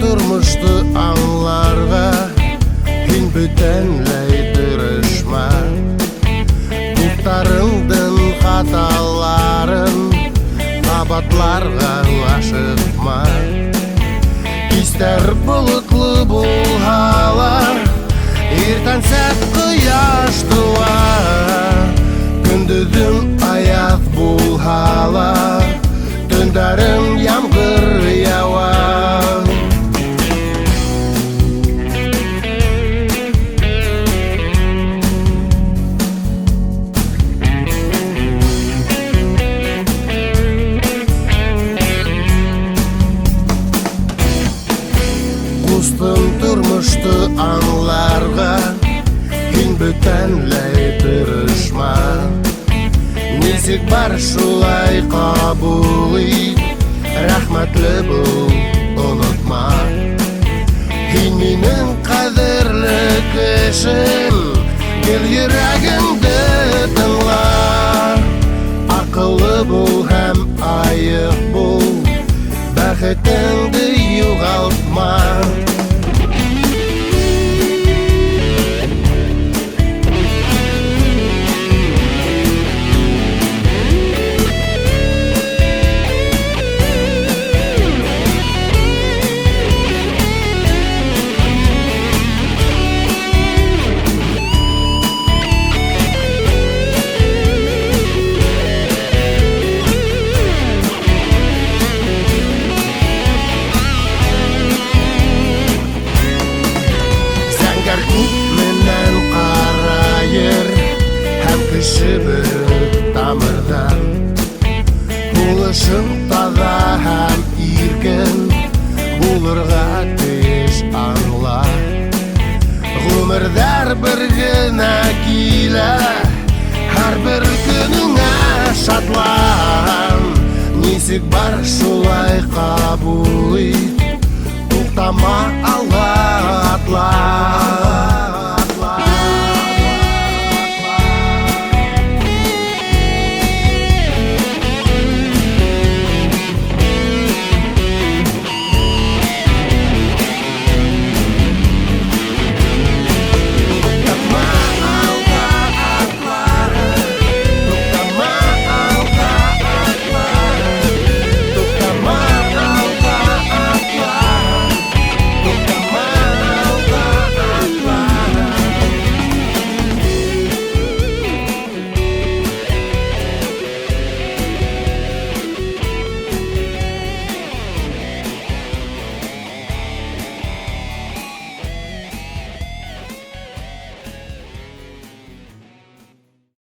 Turmuştu anlarga Hin bütünley dırışma Tuttarındın hataların Kabatlarga aşıtma İster bulutlu bulhalar Irtansat kıyaş tuar Gündüzüm ayaz bulhalar Tündarım yağmur yağar Kustun durmuştu anlarga Hin bütünley tırışma Нисек бар шулай кабул ит Рәхмәтле бул, онытма Һин минең кадерле кешем Гел йөрәгемде тыңла Акыллы бул һәм аек бул Бәхетеңде югалтма Күпменен карайыр һәм кеше бер тамырдан Булышың таза һәм иркен булырга тиеш аңла Гомердәр бер генә килә һәрбер көнеңә шатлан Нисек бар шулай кабул ит Туктама алга атла